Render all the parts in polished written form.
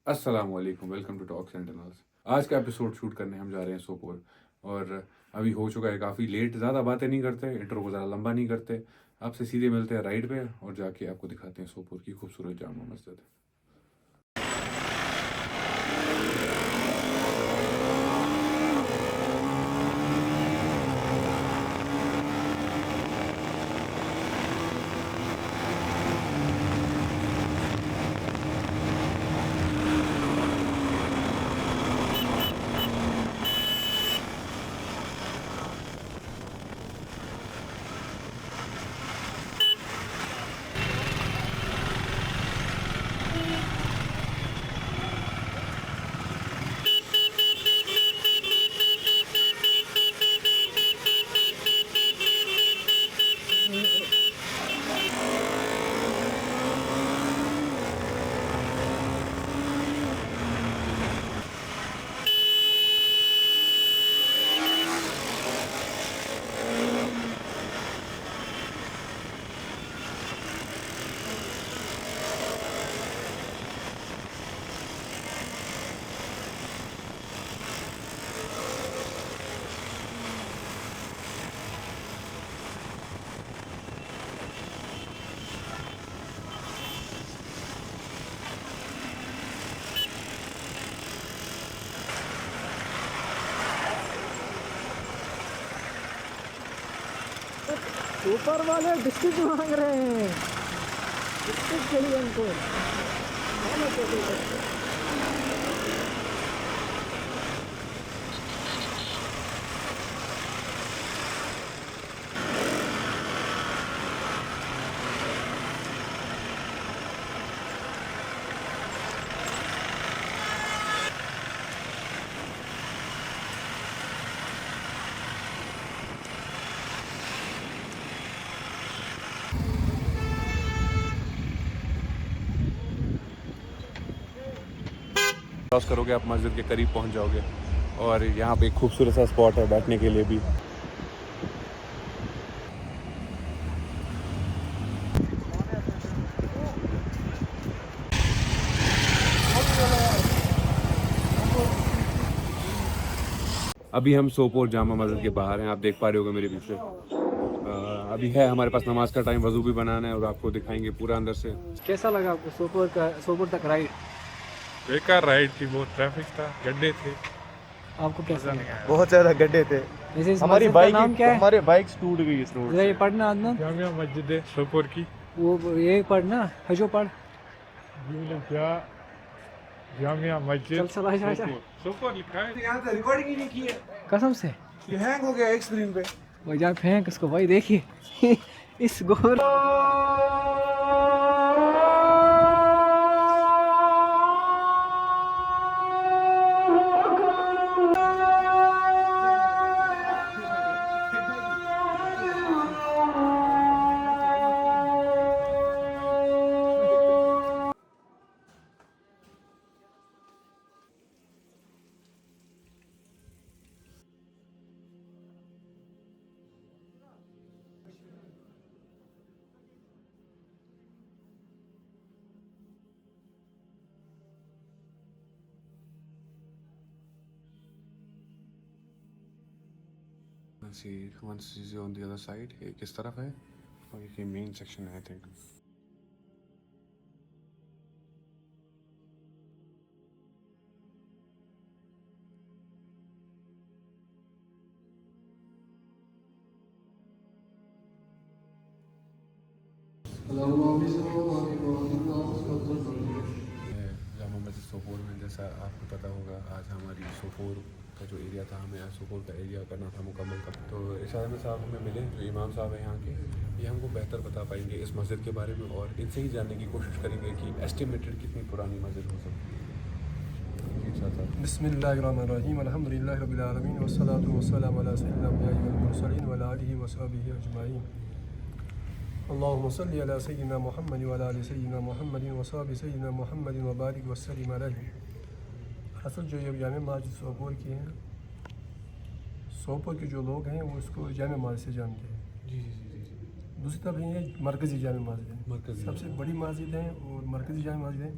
السلام علیکم، welcome to talk سینٹینلز۔ آج کا ایپیسوڈ شوٹ کرنے ہم جا رہے ہیں سوپور، اور ابھی ہو چکا ہے کافی لیٹ۔ زیادہ باتیں نہیں کرتے، انٹرو کو زیادہ لمبا نہیں کرتے، آپ سے سیدھے ملتے ہیں رائڈ پہ اور جا کے آپ کو دکھاتے ہیں سوپور کی خوبصورت جامع مسجد۔ اوپر والے ڈسٹرکٹ مانگ رہے ہیں، ڈسٹرکٹ چاہیے ان کو۔ کراس کرو گے آپ مسجد کے قریب پہنچ جاؤ گے، اور یہاں پہ ایک خوبصورت سا اسپاٹ ہے بیٹھنے کے لیے بھی۔ ابھی ہم سوپور جامع مسجد کے باہر ہیں، آپ دیکھ پا رہے ہوگے میرے پیچھے۔ ابھی ہے ہمارے پاس نماز کا ٹائم، وضو بھی بنانا ہے اور آپ کو دکھائیں گے پورا اندر سے۔ کیسا لگا آپ کو سوپور تک رائڈ؟ بیکار رائڈ تھی، بہت ٹریفک تھا، گڈھے تھے، آپ کو کیسا لگا؟ بہت زیادہ گڈھے تھے، ویسے اس ہماری مسجد کا بائک نام کیا ہے؟ ہمارے بائکس ٹوٹ گئی اس روڈ ذرا سے۔ یہ پڑھنا عدنان، جامعہ مسجد ہے سوپور کی۔ وہ یہ پڑھنا حجو پڑھ، جامعہ چل مسجد چلا جا جا، سوپور لکھا ہے۔ یہاں سے ریکارڈنگ ہی نہیں کی ہے، قسم سے یہ ہینگ ہو گیا ایک اسکرین پہ۔ وہ جا پھینک اس کو بھائی، دیکھیے اس گور once is on the other side، یہ کس طرف ہے اور یہ مین سیکشن ہے، I think۔ جامع مسجد سوپور میں، جیسا آپ کو پتہ ہوگا، آج ہماری سوپور کا جو ایریا تھا، ہمیں آج سوپور کا ایریا کرنا تھا مکمل کا۔ تو ارشاد احمد صاحب ہمیں ملے، جو امام صاحب ہیں یہاں کے، یہ ہم کو بہتر بتا پائیں گے اس مسجد کے بارے میں، اور ان سے ہی جاننے کی کوشش کریں گے کہ ایسٹیمیٹڈ کتنی پرانی مسجد ہو سکتی ہے۔ جی ارشاد صاحب۔ بسم اللہ الرحمن الرحیم، الحمد للہ رب العالمین، والصلاۃ والسلام علی سیدنا الانبیاء والمرسلین وعلی آلہ وصحبہ اجمعین۔ اللہم صلی علی سیدنا محمد وعلی آل سیدنا محمد وصحبہ سیدنا محمد وبارک وسلم علیہ۔ اصل جو یہ جامع مسجد سوپور کی ہیں، سوپور کے جو لوگ ہیں وہ اس کو جامع مسجد سے جانتے ہیں۔ جی جی جی جی جی۔ دوسری طرف یہ مرکزی جامع مسجد ہے، مرکزی سب سے بڑی مسجد ہے اور مرکزی جامع مسجد ہے۔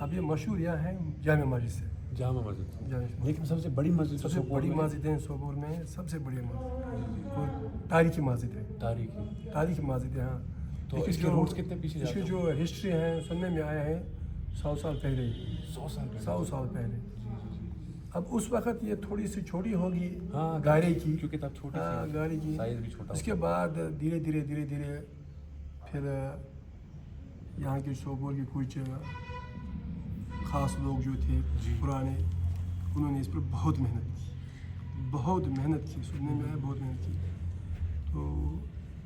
अब ये मशहूर यहाँ है जामा मस्जिद से। जामा मस्जिद, जामा मस्जिद लेकिन सबसे बड़ी मस्जिद सबसे बड़ी मस्जिद है सोपोर में, सबसे बड़ी मस्जिद और तारीखी मस्जिद है, तारीखी मस्जिद है। हाँ, तो इसके रूट्स कितने पीछे जाते इसकी हैं? जो हिस्ट्री है सुनने में आया है 100 साल पहले, 100 साल पहले। अब उस वक्त ये थोड़ी सी छोटी होगी, हाँ, गाड़ी की, क्योंकि तब छोटी सी हाँ, है, गाड़ी की। साइज भी छोटा उसके बाद धीरे धीरे फिर यहाँ के सोपोर के कुछ ख़ास लोग जो थे पुराने, उन्होंने इस पर बहुत मेहनत की, सुनने में आया बहुत मेहनत की। तो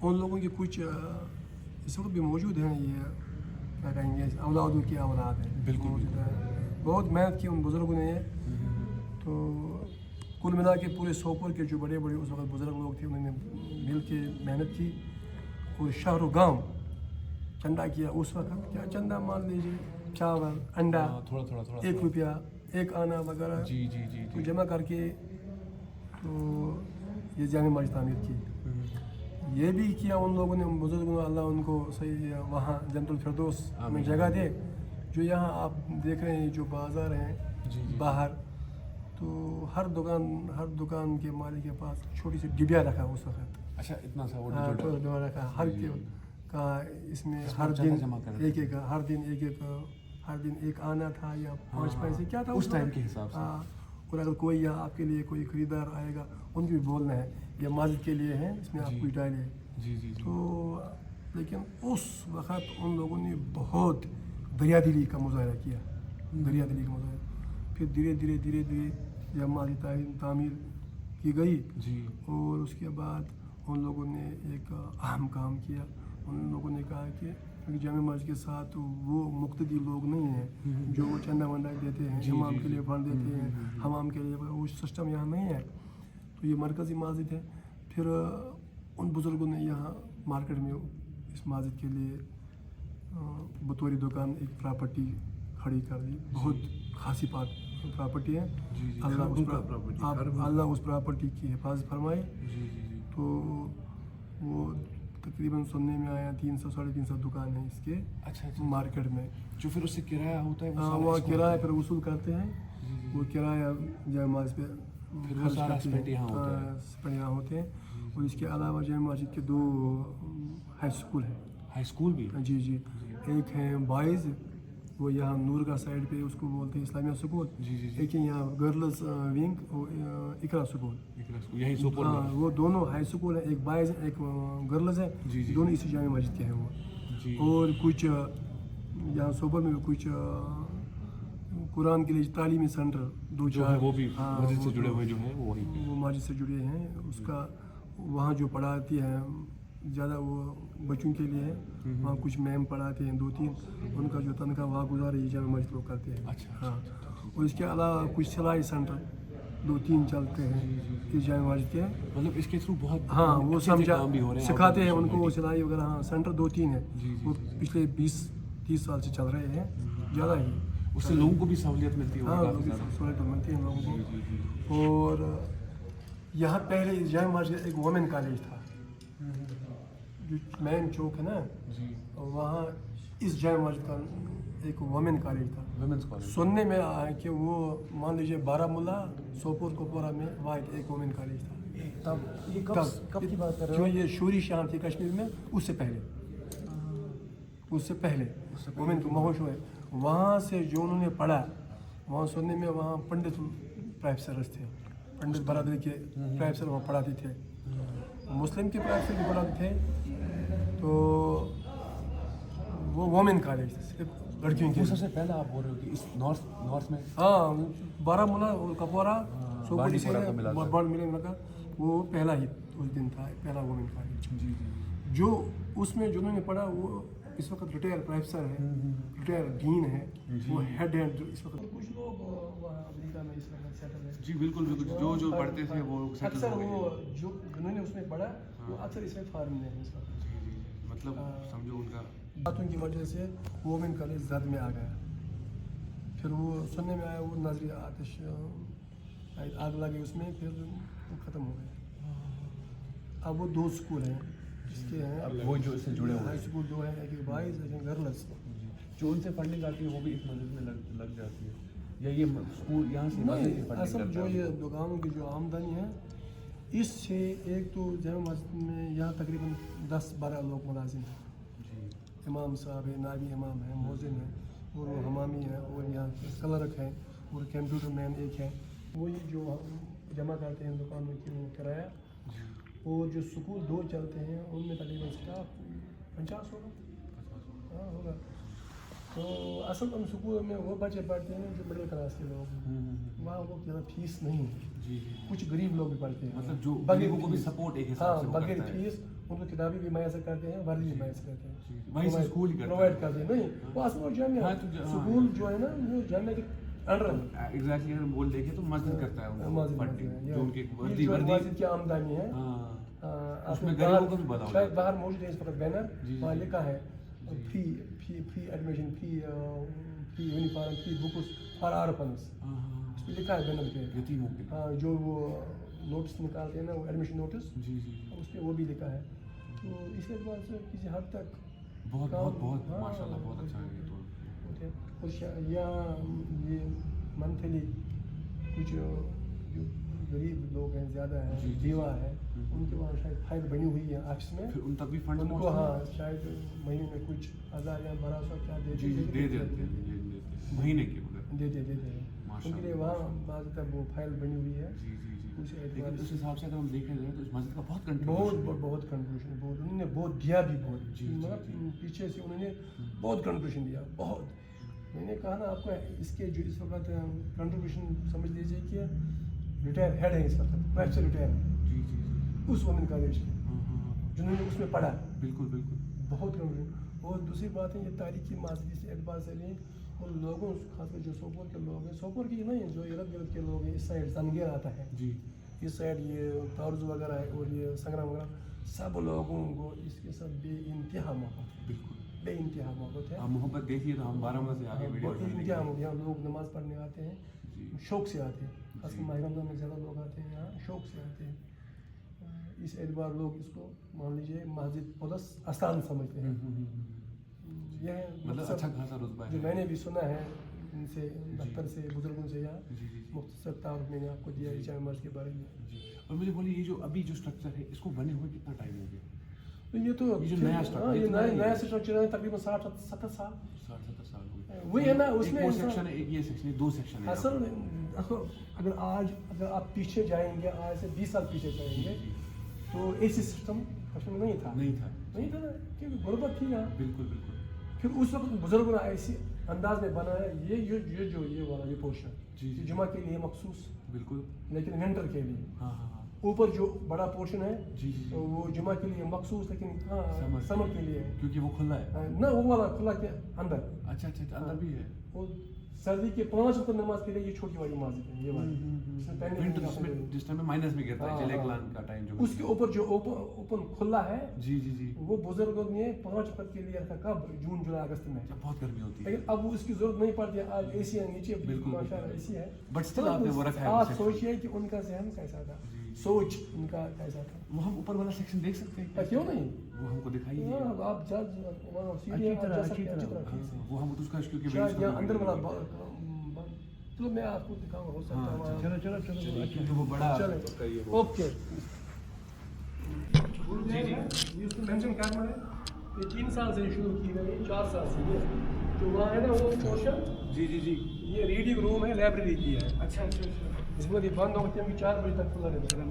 उन लोगों के कुछ इस वक्त भी मौजूद हैं, ये क्या कहेंगे औलादों की औलाद है, बिल्कुल मौजूद है। बहुत मेहनत की उन बुज़ुर्गों ने। तो कुल मिला के पूरे सोपोर के जो बड़े उस वक्त बुज़ुर्ग लोग थे, उन्होंने मिल के मेहनत की और शहर व गाँव चंदा किया। उस वक्त क्या चंदा, मान लीजिए चावल, अंडा, थोड़ा 1 रुपया, 1 आना वगैरह जी तो जमा करके तो ये जामे मस्जिद तामीर की। ये भी किया उन लोगों ने, बुजुर्गों ने, अल्लाह उनको सही वहाँ जन्नतुल फिरदौस में जगह दे। जो यहाँ आप देख रहे हैं जो बाज़ार हैं बाहर, तो हर दुकान के मालिक के पास छोटी सी डिबिया रखा उस वक्त। अच्छा, इतना सा वो हाँ, तो रखा हर का इसमें हर दिन हर दिन एक आना था या 5 पैसे क्या था उस टाइम के हिसाब से। हाँ, और अगर कोई या आपके लिए कोई खरीदार आएगा, उनको भी बोलना है ये मस्जिद के लिए है, इसमें आप कोई डालिए। जी तो लेकिन उस वक़्त उन लोगों ने बहुत दरियादिली का मुजाहरा किया, फिर धीरे धीरे जब मस्जिद तामीर की गई और उसके बाद उन लोगों ने एक अहम काम किया। उन लोगों ने कहा कि क्योंकि जामे मस्जिद के साथ वो मुक्तदी लोग नहीं हैं जो वो चंदा वंदा देते हैं, इमाम के लिए फंड देते हैं, हमाम के लिए, वो सिस्टम यहाँ नहीं है। तो ये मरकज़ी मस्जिद है। फिर उन बुज़ुर्गों ने यहाँ मार्केट में इस मस्जिद के लिए बतौरी दुकान एक प्रॉपर्टी खड़ी कर दी। बहुत खासी प्रॉपर्टी है। अल्लाह उस प्रॉपर्टी की हिफाजत फरमाए। तो वो तकरीबन सुनने में आया 300 साढ़े 300 दुकान है इसके। अच्छा। मार्केट में जो फिर उससे किराया होता है, वो किराया फिर वसूल करते हैं। वो किराया जामे मस्जिद पे फिर वो सारा स्पेंड यहाँ होते हैं। और इसके अलावा जामे मस्जिद के 2 हाई स्कूल भी जी। एक है बॉयज़, वो यहाँ नूर का साइड पे उसको बोलते हैं इस्लामिया स्कूल। एक है यहाँ गर्ल्स विंग, इकरा स्कूल, यही सोपोर। हाँ, वो दोनों हाई स्कूल है, एक बॉयज़ है एक गर्ल्स है, दोनों इसी जामे मस्जिद के हैं वो। और कुछ यहाँ सोपोर में कुछ कुरान के लिए तालीमी सेंटर 2-4 वो भी मस्जिद से जुड़े हुए जो हैं वो मस्जिद से जुड़े हैं। उसका वहाँ जो पढ़ाती है ज़्यादा वो बच्चों के लिए है। वहाँ कुछ मैम पढ़ाते हैं 2-3, उनका जो तनख्वाह वहाँ गुजारे ये जामे मस्जिद लोग करते हैं। अच्छा। हाँ, और इसके अलावा कुछ सिलाई सेंटर 2-3 चलते हैं इस जामे मस्जिद के। मतलब इसके थ्रू बहुत हाँ, वो समझा सिखाते हैं उनको, वो वो सिलाई वगैरह। हाँ, सेंटर 2-3 है, वो पिछले 20-30 साल से चल रहे हैं, ज़्यादा ही। उससे लोगों को भी सहूलियत मिलती है। हाँ, सहूलियत मिलती है लोगों को। और यहाँ पहले इस जामे मस्जिद एक वुमेन कॉलेज था, जो मेन चौक है ना, वहाँ इस जामे मस्जिद का एक वुमेन कॉलेज था, वुमेन्स कॉलेज। सुनने में आया कि वो मान लीजिए बारामूला सोपोर कुपवारा में वहाँ एक वुमेन कॉलेज था। तब ये कब की बात कर रहे जो हो? ये शूरी यहाँ थी कश्मीर में, उससे पहले वुमेन को महोश हुए। वहाँ से जो उन्होंने पढ़ा, वहाँ सुनने में वहाँ पंडित प्रोफेसर थे, पंडित बरादरी के प्रोफेसर वहाँ पढ़ाते थे, मुस्लिम के प्रोफेसर भी पढ़ाते थे। तो वो वुमेन कॉलेज सिर्फ लड़कियों के। सबसे पहले आप बोल रहे हो कि इस नॉर्थ में, हाँ, बारामूला और कपवारा सोपोर से बड़ मिले लगा, वो पहला ही उस दिन था, पहला वुमेन कॉलेज। जो उसमें जो उन्होंने पढ़ा वो इस वक्त रिटायर प्रोफेसर है, रिटायर डीन है, वो हेड है जो इस वक्त। कुछ लोग वहाँ अमेरिका में इस वक्त सेटल है। जी बिल्कुल, जो पढ़ते थे वो अक्सर वो जो जिन्होंने उसमें पढ़ा वो अक्सर इसमें फॉरेन में है इस वक्त। मतलब समझो उनका बातों की वजह से वुमेन कॉलेज जद में आ गया। फिर वो सुनने में आया वो नजरी आतिश आग लगी उसमें, फिर वो ख़त्म हो गया। अब वो 2 स्कूल हैं जिसके हैं, वो जो इससे जुड़े हुए हाई स्कूल 2 हैं, एक बॉयज़ एक गर्ल्स। جو ان سے فنڈنگ آتی ہے وہ بھی اس مسجد میں لگ جاتی ہے, یا یہ اسکول یہاں سے مسجد کی نہیں, فنڈنگ اصل کرتا جو ہے؟ یہ دکانوں کی جو آمدنی ہے اس سے ایک تو جامع مسجد میں یہاں تقریباً 10-12 لوگ ملازم ہیں. امام صاحب ہے, نائب امام ہے, مؤذن ہے, اور وہ حمامی ہے, اور یہاں کلرک ہے, اور کمپیوٹر مین ایک ہے. وہی جو جمع کرتے ہیں دکانوں کی وہ کرایہ, اور جو سکول 2 چلتے ہیں ان میں تقریباً اسٹاف 50 ہوگا. ہاں ہوگا. تو اصل ان سکولوں میں وہ بچے پڑھتے ہیں جو مڈل کلاس کے لوگ ہیں, وہاں وہ زیادہ فیس نہیں ہے. کچھ غریب لوگ بھی پڑھتے ہیں, مطلب جو بغیر غریبوں کو بھی فیس. سپورٹ ایک حساب ہاں سے وہ بغیر کرتا ہے. فیس ان کو کتابیں بھی میسر کرتے ہیں, ورزی بھی میسر کرتے ہیں, وہیں سے اسکول ہی کرتا ہے. پرووائڈ کرتے ہیں. نہیں وہ اصل وہ جامعہ ہاں تو سکول جو ہے نا وہ جامعہ کے انڈر ہے. ایگزیکٹلی اگر بول دیکھیں تو مسجد کرتا ہے ان کو مسجد فنڈنگ, ہے, جو ان کی یہ جو وردی مسجد کی آمدنی ہے. ہاں اس میں میں غریبوں کو بھی بڑا شاید باہر موجود ہے اس وقت بینر, جی. وہاں لکھا ہے free admission, free uniform, free books for orphans. اس پہ لکھا ہے بینر پہ یتیموں کے. ہاں, جو وہ نوٹس نکالتے ہیں نا, وہ ایڈمیشن نوٹس, جی اس پہ وہ بھی لکھا ہے. تو اس اعتبار سے کسی حد تک بہت بہت بہت ماشاء اللہ بہت اچھا ہے یہ تو. اور یہاں یہ منتھلی کچھ جو غریب لوگ ہیں زیادہ ہیں, بیوہ ہے, ان کے وہاں شاید فائل بنی ہوئی ہے آفس میں, پھر ان تک بھی فنڈ ان کو ہاں شاید مہینے میں کچھ 1000 یا 1200 کیا جی دے دیتے ہیں مہینے کے دیتے ہیں ان کے لیے وہاں باضابطہ وہ فائل بنی ہوئی ہے. لیکن اس حساب سے اگر ہم دیکھیں جائیں تو اس مسجد کا بہت بہت کنٹریبیوشن, بہت انہوں نے بہت دیا بھی, بہت مطلب پیچھے سے انہوں نے بہت کنٹریبیوشن دیا, بہت. میں نے کہا نا آپ کو اس کے جو اس وقت کنٹریبیوشن سمجھ لیجیے کہ ریٹائر ہیڈ ہے اس وقت, پرائیویٹ سے ریٹائر اس وومن کالج کے, جنہوں نے اس میں پڑھا. بالکل بہت کنٹریبیوشن. اور دوسری بات ہے یہ تاریخی ماضی سے اعتبار سے لیں, ان لوگوں خاص کر جو سوپور کے لوگ ہیں, سوپور کی نہیں جو ارد گرد کے لوگ ہیں, اس سائڈ زنگیر آتا ہے جی, اس سائڈ یہ تارز وغیرہ ہے, اور یہ سنگرام وغیرہ, سب لوگوں کو اس کے ساتھ بے انتہا محبت ہے. بالکل بے انتہا محبت ہے. آپ محبت دیکھیے تو ہم 12 سے آگے ویڈیو انتہا محبت. یہاں لوگ نماز پڑھنے آتے ہیں, شوق سے آتے ہیں, خاص کر ماہ رمضان میں زیادہ لوگ آتے ہیں یہاں, شوق سے آتے ہیں. اس اعتبار لوگ اس کو مان لیجیے مسجد پلس استان سمجھتے ہیں. یہ مطلب اچھا خاصا رتبہ ہے جو میں نے بھی سنا ہے ان سے, دفتر سے, بزرگوں سے, یا مختصر تعارف میں نے آپ کو دیا ہے جامع مسجد کے بارے میں. اور مجھے بولیے یہ جو ابھی جو اسٹرکچر ہے اس کو بنے ہوئے کتنا ٹائم ہو گیا؟ یہ تو جو نیا نیا اسٹرکچر ہے تقریباً 60-70 سال. 60-70 سال ہو گئے. وہی ہے نا, اس میں سیکشن ہے, ایک یہ سیکشن ہے, 2 سیکشن ہے. اصل اگر آپ پیچھے جائیں گے, آج سے 20 سال پیچھے جائیں گے, تو اے سی سسٹم کشمیر میں نہیں تھا نا, کیونکہ غربت تھی یہاں. بالکل. پھر اس وقت بزرگوں نے ایسی انداز میں بنایا یہ والا پورشن جمعہ کے لیے مخصوص, بالکل, لیکن ونٹر کے لیے. ہاں اوپر جو بڑا پورشن ہے وہ جمعہ کے لیے مخصوص, لیکن سمر کے لیے کیونکہ وہ کھلا ہے نا, وہ والا کھلا کے اندر. اچھا اندر بھی ہے. وہ سردی کے 5 وقت نماز کے لیے یہ چھوٹی والی مسجد ہے, یہ والی جس ٹائم مائنس میں گرتا ہے چلے کلان کا ٹائم, جو اس کے اوپر جو اوپن کھلا ہے, جی وہ بزرگوں نے 5 وقت کے لیے رکھا. کب؟ جون جولائی اگست میں. بہت گرمی ہوتی ہے, لیکن اب وہ اس کی ضرورت نہیں پڑتی ہے. آج اے سی ہے نیچے, بالکل ماشاءاللہ اے سی ہے, بٹ اسٹل آپ نے وہ رکھا ہے. آپ سوچیے کہ ان کا ذہن کیسا تھا, سوچ ان کا کیسا تھا. وہ ہم اوپر والا سیکشن دیکھ سکتے ہیں کیوں نہیں, وہ ہم کو دکھائیے. آپ وہ ہم اس کا کیونکہ اندر والا, چلو میں آپ کو دکھاؤں, ہو سکتا ہے. چلو وہ بڑا اوکے. یہ اس کو مینشن کرنا ہے, یہ 3 سال سے شروع کی گئی, 4 سال سے. یہ جو وہاں ہے نا وہ پورشن, جی یہ ریڈنگ روم ہے, لائبریری کی ہے. اچھا اس میں بند ہوتے ہیں 4 بجے تک کھلا رہتا ہے.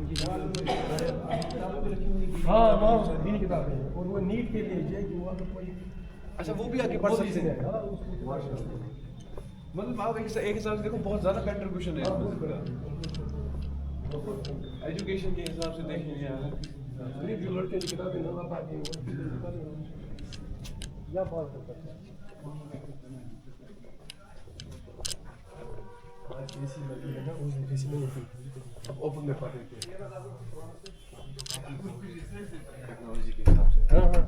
ہاں وہاں دینی کتابیں ہیں, اور وہ نیٹ کے لیے جو ہے کہ وہ اگر کوئی, اچھا وہ بھی آگے پڑھ سکتے ہیں. مطلب آپ ایک حساب سے دیکھو بہت زیادہ کنٹریبیوشن ہے ایجوکیشن کے حساب سے دیکھیں گے. غریب جو لڑکے کی کتابیں نہ پاتے ہیں یا پاس کرتے ہیں. آج اے سی لگی ہے نا, اس اے سی نہیں ہوتی, اوپن میں پڑھتے ہیں ٹیکنالوجی کے حساب سے. ہاں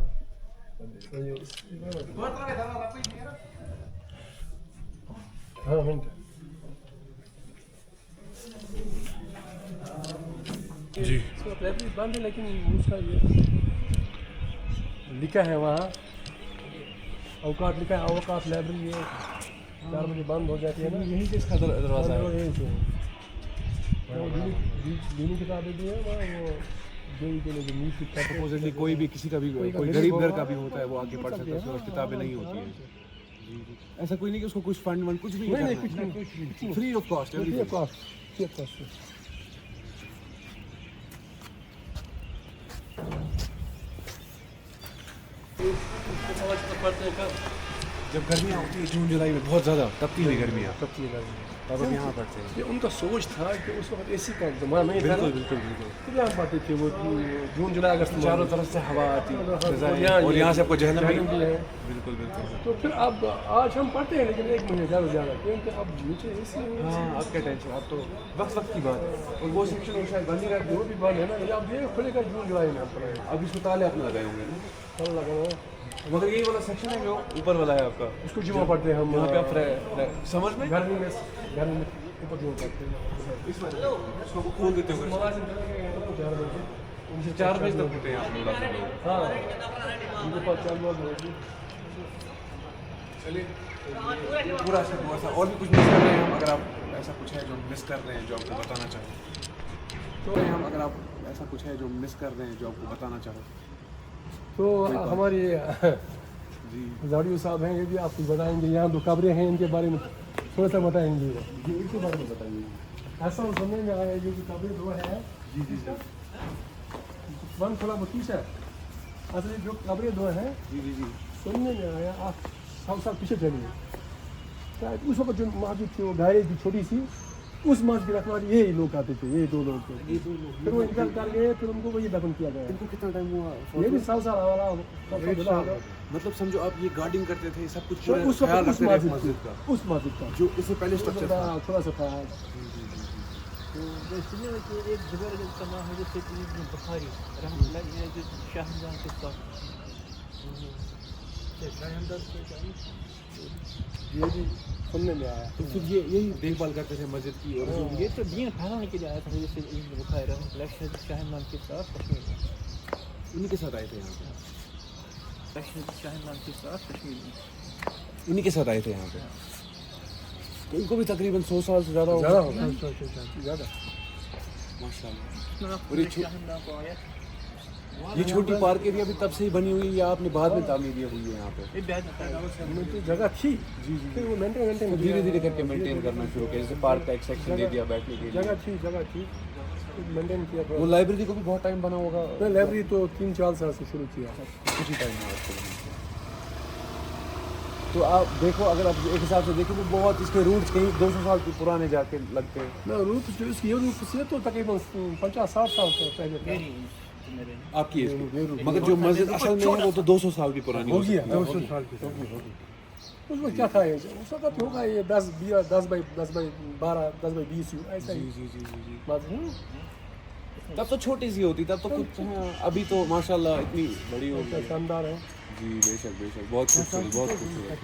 جی بند ہے, لیکن اس کا یہ لکھا ہے وہاں अवकात लिखा है, अवकात लाइब्रेरी है, 4 बजे बंद हो जाती है ना। यहीं पे इसका दरवाज़ा है। यहीं से वो दीनी किताबें भी है वहाँ, वो जेई के लिए जो नीट किताब सपोजिटली कोई भी किसी का भी कोई गरीब घर का भी होता है वो आगे पढ़ सकता है, उसके पास किताबें नहीं होती है। ऐसा कोई नहीं कि उसको कुछ फंड वंड कुछ भी नहीं कुछ नहीं, free of cost free of cost. जब गर्मियाँ होती है जून जुलाई में बहुत ज़्यादा तपती हुई गर्मियाँ, तब हम यहाँ पढ़ते हैं। ये उनका सोच था कि उस वक्त एसी का जमाना नहीं था ना, बिल्कुल तो यहाँ पढ़ते थे वो जून जुलाई अगस्त में। चारों तरफ से हवा आती यहाँ- और यहाँ से आपको जहन्नम जहन्नम भी है। बिल्कुल बिल्कुल। तो फिर अब आज हम पढ़ते हैं लेकिन 1 महीने ज़्यादा क्योंकि अब नीचे एसी है। हाँ अब क्या टेंशन, अब तो वक्त की बात है। और वो सेक्शन शायद बंद ही रहती जो भी बंद है ना, ये अब ये खुलेगा जून जुलाई में आपका है। अभी उसको ताले अपने लगाए होंगे ना, फल लगा है। मगर यही वाला सेक्शन है जो ऊपर वाला है आपका, उसको जुमा पढ़ते हैं हम यहाँ पे आप समझ में गर्मी में ऊपर जुमा पढ़ते हैं। इस वजह उसको खोल देते हो। 4 बजे तक होते हैं आप लोग। हाँ उनके पास 4 बजे होगी। चलिए पूरा ऐसा हुआ था। और भी कुछ मिस कर रहे हैं हम, अगर आप ऐसा कुछ है जो मिस कर रहे हैं जो आपको बताना चाहो तो हम, अगर आप ऐसा कुछ है जो मिस कर रहे हैं जो आपको बताना चाहो तो हमारे जी। जाड़ियो साहब हैं, ये भी आपको बताएंगे। यहाँ 2 कब्रें हैं, इनके बारे में थोड़ा सा बताएंगे। इनके बारे में बताइए। ऐसा समझ में आया, ये जो कब्रें 2 हैं, जी जी जी वन खुला बत्तीस है। असल जो कब्रें 2 हैं, जी जी जी सुनने में आया आप 100 साल पीछे चलिए, शायद उस वक्त जो मस्जिद थी वो गाय थी छोटी सी, उस मस्जिद के रखवाली यही लोग आते थे, यही 2 लोग थे। फिर वो इंतकाल कर गए, फिर उनको वही दफन किया गया। इनको कितना टाइम हुआ? ये भी 100 साल वाला मतलब समझो आप ये गार्डिंग करते थे, सब कुछ तो उस ख्याल वक्त उस रखते थे मस्जिद मस्जिद का, उस मस्जिद का जो इससे पहले स्ट्रक्चर था। थोड़ा सा था। तो सुनने में कि एक बुजुर्ग का नाम है जैसे इब्न बुखारी रहमतुल्लाह अलैह, जो शाहजहां के साथ ये भी सुनने में आया। तो फिर ये यही देखभाल करते थे मस्जिद की। और जो ये तो दीन फैलाने के लिए आया था, जैसे इब्न बुखारी रहमतुल्लाह अलैह शाहजहां के साथ कश्मीर में, उन्हीं के साथ आए थे यहाँ पे, शाहजहां के साथ कश्मीर में। उन्हीं के साथ आए थे यहाँ पे। तो इनको भी तकरीबन 100 साल से ज़्यादा हो ज़्यादा गया। होगा, ज़्यादा। माशाल्लाह। और ये छोटी पार्क एरिया भी तब से ही बनी हुई है या आपने बाद में तामीर हुई है यहाँ पे? तो जगह थी जी जी, फिर वो मेंटेन धीरे धीरे करके मेंटेन करना शुरू किया, जैसे पार्क का एक सेक्शन दे दिया बैठने के लिए। जगह थी मेंटेन किया। वो लाइब्रेरी को भी बहुत टाइम बना होगा। मैं लाइब्रेरी तो 3-4 साल से शुरू किया। कुछ ही टाइम हुआ उसको बनाने को। तो आप देखो, अगर आप एक हिसाब से देखें तो बहुत इसके रूट्स कहीं 200 साल पुराने जाके लगते हैं। ना रूट जो इसकी ये रूट से तो तकरीबन 50-60 साल पहले था। आपकी एज की। मगर जो मस्जिद असल में है वो तो 200 साल की पुरानी होगी सकती है। 200 साल की होगी। उसमें क्या था ये, उस वक्त होगा ये 10 बाई 12, 10 बाई 20 ऐसा ही जी जी जी जी। बात है। तब तो छोटी सी होती, तब तो कुछ। हाँ, अभी तो माशाल्लाह इतनी बड़ी हो गई। शानदार है। जी बेशक बेशक, बहुत खूबसूरत बहुत खूबसूरत।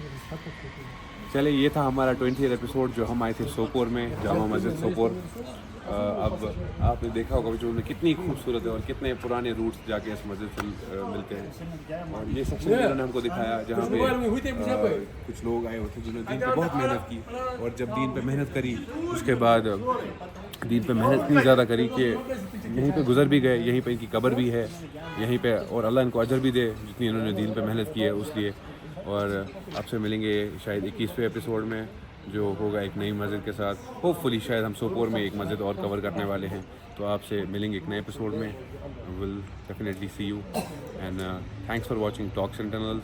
चलिए ये था हमारा 20th एपिसोड जो हम आए थे सोपोर में, जामा मस्जिद सोपोर। अब आपने देखा होगा जो कितनी खूबसूरत है और कितने पुराने रूट्स जाके इस मस्जिद से मिलते हैं। और ये सेक्शन इन्होंने हमको दिखाया जहाँ पे कुछ लोग आए हुए थे जिन्होंने दीन पे बहुत मेहनत की, और जब दीन पे मेहनत करी उसके बाद दीन पे मेहनत इतनी ज़्यादा करी कि यहीं पे गुजर भी गए, यहीं पे इनकी कब्र भी है यहीं पे, और अल्लाह इनको अजर भी दे जितनी इन्होंने दीन पे मेहनत की है उस लिए। और आपसे मिलेंगे शायद 21वें एपिसोड में जो होगा एक नई मस्जिद के साथ। होपफुली शायद हम सोपोर में एक मस्जिद और कवर करने वाले हैं, तो आपसे मिलेंगे एक नए एपिसोड में। Will definitely see you and thanks for watching talks and tunnels.